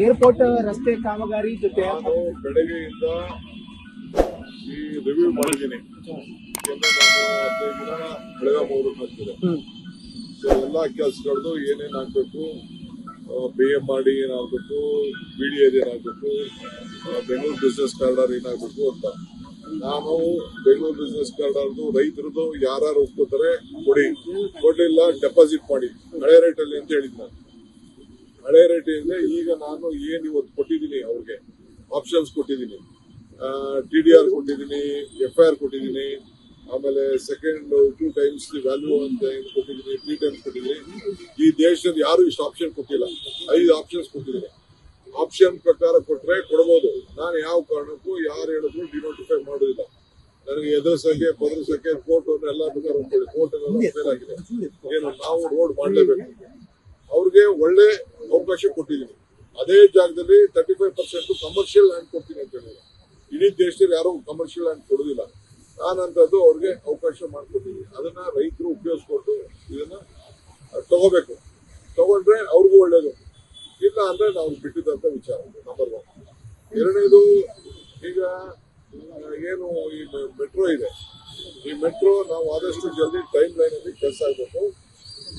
Airport ರಸ್ತೆ ಕಾಮಗಾರಿ ಜೊತೆ ನಾನು ಬೆಳಗ್ಗೆಯಿಂದ ಈ ರಿವ್ಯೂ ಮಾಡಿದ್ದೀನಿ. ನಾನು 15 ದಿನ ಬೆಳಗಾವಿ ಹೋಗ್ಬೇಕಾಗ್ತದೆ. ಸೊ ಎಲ್ಲ ಕೆಲಸಗಳದ್ದು ಏನೇನು ಆಗ್ಬೇಕು, BMRD ಏನಾಗಬೇಕು, BDA ಏನಾಗಬೇಕು, ಬೆಂಗಳೂರು ಬಿಸ್ನೆಸ್ ಕಾರಿಡಾರ್ ಏನಾಗಬೇಕು ಅಂತ. ನಾನು ಬೆಂಗಳೂರು ಬಿಸ್ನೆಸ್ ಕಾರಿಡಾರ್ದು ರೈತರದ್ದು ಯಾರು ಒಪ್ಕೋತಾರೆ ಕೊಡ್ಲಿಲ್ಲ, ಡೆಪಾಸಿಟ್ ಮಾಡಿ ಹಳೆ ರೇಟಲ್ಲಿ ಅಂತ ಹೇಳಿದ್ ನಾನು. ಹಳೆ ರೇಟ್ ಇದೆ. ಈಗ ನಾನು ಏನ್ ಇವತ್ತು ಕೊಟ್ಟಿದ್ದೀನಿ, ಅವ್ರಿಗೆ ಆಪ್ಷನ್ಸ್ ಕೊಟ್ಟಿದ್ದೀನಿ, TDR ಕೊಟ್ಟಿದ್ದೀನಿ, FIR ಕೊಟ್ಟಿದ್ದೀನಿ, ಆಮೇಲೆ ಸೆಕೆಂಡ್ 2 times ವ್ಯಾಲ್ಯೂ ಅಂತ ಕೊಟ್ಟಿದ್ದೀನಿ, 3 times ಕೊಟ್ಟಿದ್ದೀನಿ. ಈ ದೇಶದಲ್ಲಿ ಯಾರು ಇಷ್ಟು ಆಪ್ಷನ್ ಕೊಟ್ಟಿಲ್ಲ. 5 ಆಪ್ಷನ್ಸ್ ಕೊಟ್ಟಿದ್ದೀನಿ. ಆಪ್ಷನ್ ಪ್ರಕಾರ ಕೊಟ್ರೆ ಕೊಡ್ಬೋದು. ನಾನು ಯಾವ ಕಾರಣಕ್ಕೂ ಯಾರು ಹೇಳಿದ್ರು ಡಿನೋಟಿಫೈ ಮಾಡೋದಿಲ್ಲ. ನನಗೆ ಎದುರಿಸಕ್ಕೆ ಬದರಿಸಕ್ಕೆ ಕೋರ್ಟ್ ಎಲ್ಲ ಬೇಕಾದ್ರೆ ಒಪ್ಕೊಳ್ಳಿ. ಕೋರ್ಟ್ ಎಲ್ಲ ಫೇಲ್ ಆಗಿದೆ. ಏನು ನಾವು ರೋಡ್ ಮಾಡಲೇಬೇಕು. ಅವ್ರಿಗೆ ಒಳ್ಳೆ ಅವಕಾಶ ಕೊಟ್ಟಿದ್ದೀನಿ. ಅದೇ ಜಾಗದಲ್ಲಿ 35% ಕಮರ್ಷಿಯಲ್ ಲ್ಯಾಂಡ್ ಕೊಡ್ತೀನಿ ಅಂತ ಹೇಳಿದ್ರು. ಇಡೀ ದೇಶದಲ್ಲಿ ಯಾರು ಕಮರ್ಷಿಯಲ್ ಲ್ಯಾಂಡ್ ಕೊಡೋದಿಲ್ಲ. ನಾನಂತದ್ದು ಅವ್ರಿಗೆ ಅವಕಾಶ ಮಾಡಿಕೊಟ್ಟಿದ್ದೀನಿ. ಅದನ್ನ ರೈತರು ಉಪಯೋಗಿಸ್ಕೊಂಡು ಇದನ್ನ ತಗೋಬೇಕು. ತಗೊಂಡ್ರೆ ಅವ್ರಿಗೂ ಒಳ್ಳೇದು, ಇಲ್ಲ ಅಂದ್ರೆ ನಾವು ಬಿಟ್ಟಿದ್ದಂತ ವಿಚಾರ ನಂಬರ್ 1. ಎರಡನೇದು, ಈಗ ಏನು ಈ ಮೆಟ್ರೋ ಇದೆ, ಈ ಮೆಟ್ರೋ ನಾವು ಆದಷ್ಟು ಜಲ್ದಿ ಟೈಮ್ ಲೈನ್ ಅಲ್ಲಿ ಕೆಲಸ ಆಗಬೇಕು.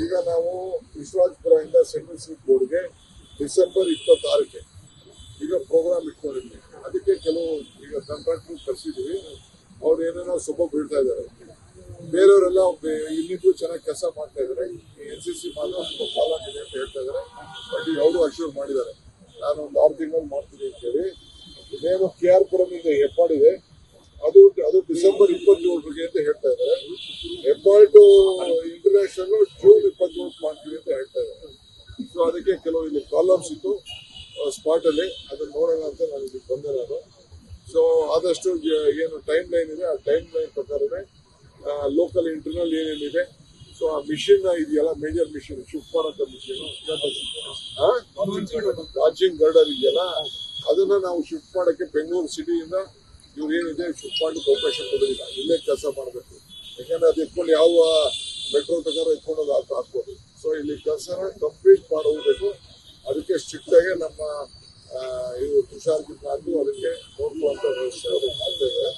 ಈಗ ನಾವು ವಿಶ್ವಾಸಪುರದಿಂದ ಸೆಂಟ್ರಲ್ ಸ್ಟ್ರೀಟ್ ಬೋರ್ಡ್ಗೆ ಡಿಸೆಂಬರ್ 26ಕ್ಕೆ ಈಗ ಪ್ರೋಗ್ರಾಮ್ ಇಟ್ಕೊಂಡಿದ್ವಿ. ಅದಕ್ಕೆ ಕೆಲವು ಈಗ ಕಾಂಟ್ರಾಕ್ಟರ್ ಕರ್ಸಿದೀವಿ. ಅವ್ರು ಏನೇನೋ ಸೊಬ್ಬ ಬೀಳ್ತಾ ಇದ್ದಾರೆ. ಬೇರೆಯವರೆಲ್ಲ ಇನ್ನಿಗೂ ಚೆನ್ನಾಗಿ ಕೆಲಸ ಮಾಡ್ತಾ ಇದ್ದಾರೆ. NCC ಮಾತ್ರ ಸ್ವಲ್ಪ ಕಾಲ ಇದೆ ಅಂತ ಹೇಳ್ತಾ ಇದ್ದಾರೆ. ಬಟ್ ಈಗ ಅವರು ಅಶ್ಯೂರ್ ಮಾಡಿದ್ದಾರೆ, ನಾನು ಒಂದು 6 ತಿಂಗಳು ಮಾಡ್ತೀನಿ ಅಂತ ಹೇಳಿ. ಇನ್ನೇನು KR ಪುರಮಿಂದ ಹೆಬ್ಬಾಳ್ ಇದೆ, ಅದು ಡಿಸೆಂಬರ್ 27ಗೆ ಅಂತ ಹೇಳ್ತಾ ಇದ್ದಾರೆ. ಹೆಬ್ಬಾಳ್ ಟು ಇಂಟರ್ನ್ಯಾಷನಲ್ ಜೂನ್ 27 ಮಾಡ್ತೀವಿ ಅಂತ ಹೇಳ್ತಾ ಇದ್ದಾರೆ. ಸೊ ಅದಕ್ಕೆ ಕೆಲವು ಇಲ್ಲಿ ಪ್ರಾಬ್ಲಮ್ಸ್ ಇತ್ತು ಸ್ಪಾಟ್ ಅಲ್ಲಿ, ಅದನ್ನ ನೋಡೋಣ ಅಂತ ನಾನು ಇಲ್ಲಿ ಬಂದೆ ನಾನು. ಸೊ ಆದಷ್ಟು ಏನು ಟೈಮ್ ಲೈನ್ ಇದೆ, ಆ ಟೈಮ್ ಲೈನ್ ಪ್ರಕಾರನೇ ಲೋಕಲ್ ಇಂಟರ್ನಲ್ ಏನೇನಿದೆ. ಸೊ ಆ ಮಿಷಿನ್ ಇದೆಯಲ್ಲ, ಮೇಜರ್ ಮಿಷಿನ್ ಶಿಫ್ಟ್ ಮಾಡೋಂಥ ಮಿಷಿನ್, ವಾಚಿಂಗ್ ಗರ್ಡರ್ ಇದೆಯಲ್ಲ, ಅದನ್ನ ನಾವು ಶಿಫ್ಟ್ ಮಾಡಕ್ಕೆ ಬೆಂಗಳೂರು ಸಿಟಿಯಿಂದ ಇವ್ರು ಏನಿದೆ ಶಿಫ್ಟ್ ಮಾಡಲಿಕ್ಕೆ ಅವಕಾಶ ಕೊಡೋದಿಲ್ಲ. ಇಲ್ಲೇ ಕೆಲಸ ಮಾಡಬೇಕು. ಯಾಕಂದ್ರೆ ಅದು ಎತ್ಕೊಂಡು ಯಾವ ಮೆಟ್ರೋ ಪ್ರಕಾರ ಎತ್ಕೊಂಡು ಹಾಕ್ಬೋದು. ಸೊ ಇಲ್ಲಿ ಕೆಲಸನ ಕಂಪ್ಲೀಟ್ ಮಾಡೋಬೇಕು. ಅದಕ್ಕೆ ಸ್ಟ್ರಿಕ್ಟ್ ಆಗಿ ನಮ್ಮ ಇದು ತುಷಾರ್ ಗಿರ್ನಾರ್ದು ಅದಕ್ಕೆ ನೋಡುವಂತ ವ್ಯವಸ್ಥೆ ಮಾಡ್ತಾ ಇದ್ದಾರೆ.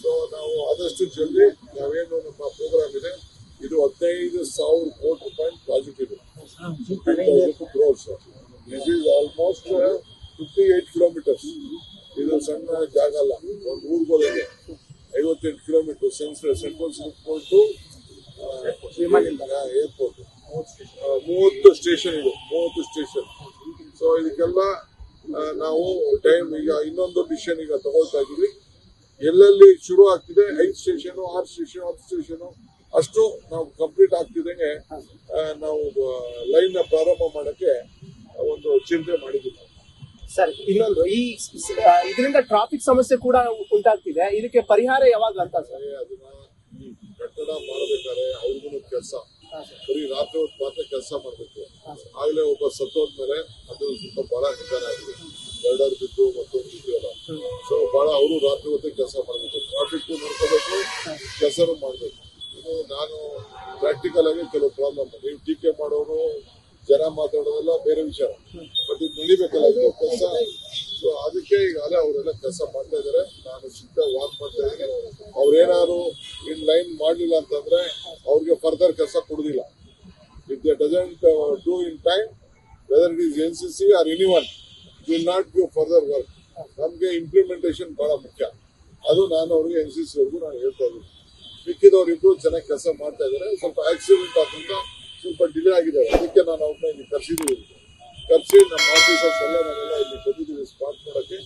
ಸೊ ನಾವು ಆದಷ್ಟು ಜಲ್ದಿ ನಾವೇನು ನಮ್ಮ ಪ್ರೋಗ್ರಾಮ್ ಇದೆ, ಇದು 15,000 ಕೋಟಿ ರೂಪಾಯಿ ಪ್ರಾಜೆಕ್ಟ್ ಇದೆ. 15,000 crores. This is almost 58 kilometres. ಇದು ಸಣ್ಣ ಜಾಗ ಅಲ್ಲ. ಒಂದು ಊರ್ಗೋದಂಗೆ 58 kilometre central airport to airport 30 station ಇದೆ, 30 ಸ್ಟೇಷನ್. ಸೊ ಇದಕ್ಕೆಲ್ಲ ನಾವು ಟೈಮ್ ಈಗ ಇನ್ನೊಂದು ಡಿಸಿಷನ್ ಈಗ ತಗೊಳ್ತಾ ಇದೀವಿ. ಎಲ್ಲೆಲ್ಲಿ ಶುರು ಆಗ್ತಿದೆ 5 ಸ್ಟೇಷನ್, 6 ಸ್ಟೇಷನ್, 10 ಸ್ಟೇಷನ್ ಅಷ್ಟು ನಾವು ಕಂಪ್ಲೀಟ್ ಆಗ್ತಿದ್ದಂಗೆ ನಾವು ಲೈನ್ ಪ್ರಾರಂಭ ಮಾಡಕ್ಕೆ ಒಂದು ಚಿಂತೆ ಮಾಡಿದ್ದೀವಿ. ಸರ್, ಇನ್ನೊಂದು ಇದರಿಂದ ಟ್ರಾಫಿಕ್ ಸಮಸ್ಯೆ ಕೂಡ ಉಂಟಾಗ್ತಿದೆ. ಇದಕ್ಕೆ ಪರಿಹಾರ ಯಾವಾಗ ಅಂತ ಸರ್? ಅದನ್ನ ಈ ಕಟ್ಟಡ ಮಾಡಬೇಕಾದ್ರೆ ಅವ್ರಿಗೂ ಕೆಲಸ, ಬರೀ ರಾತ್ರಿ ಹೊತ್ತು ಮಾತ್ರ ಕೆಲಸ ಮಾಡಬೇಕು. ಆಗ್ಲೇ ಒಬ್ಬ ಸತ್ತೋದ್ಮೇಲೆ ಅದು ಸ್ವಲ್ಪ ಬಹಳ ನಿಧಾನ ಆಗಿದೆ. ಗರ್ಡರ್ ಬಿದ್ದು ಮತ್ತೊಂದು ಇದೆಯಲ್ಲ. ಸೊ ಬಹಳ ಅವರು ರಾತ್ರಿ ಹೊತ್ತು ಕೆಲಸ ಮಾಡಬೇಕು, ಟ್ರಾಫಿಕ್ ನೋಡ್ಕೋಬೇಕು, ಕೆಲಸನೂ ಮಾಡಬೇಕು. ಇದು ನಾನು ಪ್ರಾಕ್ಟಿಕಲ್ ಆಗಿ ಕೆಲವು ಪ್ರಾಬ್ಲಮ್. ನೀವು ಟೀಕೆ ಮಾಡೋರು, ಜನ ಮಾತಾಡೋದೆಲ್ಲ ಬೇರೆ ವಿಚಾರ, ಬಟ್ ಇದು ನಡಿಬೇಕಲ್ಲ ಕೆಲಸ. ಸೊ ಅದಕ್ಕೆ ಈಗಾಗಲೇ ಅವರೆಲ್ಲ ಕೆಲಸ ಮಾಡ್ತಾ ಇದ್ದಾರೆ. ನಾನು ಚಿಕ್ಕ ವಾಕ್ ಮಾಡ್ತಾ ಇದ್ದೀನಿ. ಅವ್ರೇನಾದ್ರು ಇನ್ ಲೈನ್ ಮಾಡಲಿಲ್ಲ ಅಂತಂದ್ರೆ ಅವ್ರಿಗೆ ಫರ್ದರ್ ಕೆಲಸ ಕೊಡುದಿಲ್ಲ. If they doesn't do in time, whether it is NCC or anyone, will not give further work. ನಮಗೆ ಇಂಪ್ಲಿಮೆಂಟೇಷನ್ ಬಹಳ ಮುಖ್ಯ. ಅದು ನಾನು ಅವ್ರಿಗೆ NCC ಅವ್ರಿಗೂ ನಾನು ಹೇಳ್ತಾ ಇದ್ದೀನಿ. ಮಿಕ್ಕಿದವ್ರಿಬ್ರು ಚೆನ್ನಾಗಿ ಕೆಲಸ ಮಾಡ್ತಾ ಇದ್ದಾರೆ. ಸ್ವಲ್ಪ ಆಕ್ಸಿಡೆಂಟ್ ಆದ್ರಿಂದ ಸ್ವಲ್ಪ ಡಿಲೇ ಆಗಿದೆ. ಅದಕ್ಕೆ ನಾನು ಅವ್ರನ್ನ ಇಲ್ಲಿ ಕರ್ಸಿದ್ದೀವಿ. ಕರ್ಸಿ ನಮ್ಮ ಆಫೀಸರ್ಸ್ ಎಲ್ಲ ನಾವೆಲ್ಲ ಇಲ್ಲಿ ಬಂದಿದ್ದೀವಿ ಸ್ಪಾಟ್ ಮಾಡೋಕ್ಕೆ.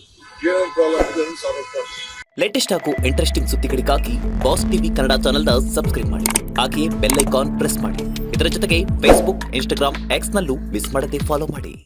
ಏನೇನು ಪ್ರಾಬ್ಲಮ್ ಇದೆ ಅಂತ ಸಾಲ್ವ್ ಮಾಡ್ತೀವಿ. ಲೇಟೆಸ್ಟ್ ಹಾಗೂ ಇಂಟ್ರೆಸ್ಟಿಂಗ್ ಸುದ್ದಿಗಳಿಗಾಗಿ ಬಾಸ್ ಟಿವಿ ಕನ್ನಡ ಚಾನೆಲ್ನ ಸಬ್ಸ್ಕ್ರೈಬ್ ಮಾಡಿ. ಹಾಗೆಯೇ ಬೆಲ್ ಐಕಾನ್ ಪ್ರೆಸ್ ಮಾಡಿ. ಇದರ ಜೊತೆಗೆ ಫೇಸ್ಬುಕ್, Instagram, X ನಲ್ಲೂ ಮಿಸ್ ಮಾಡದೆ ಫಾಲೋ ಮಾಡಿ.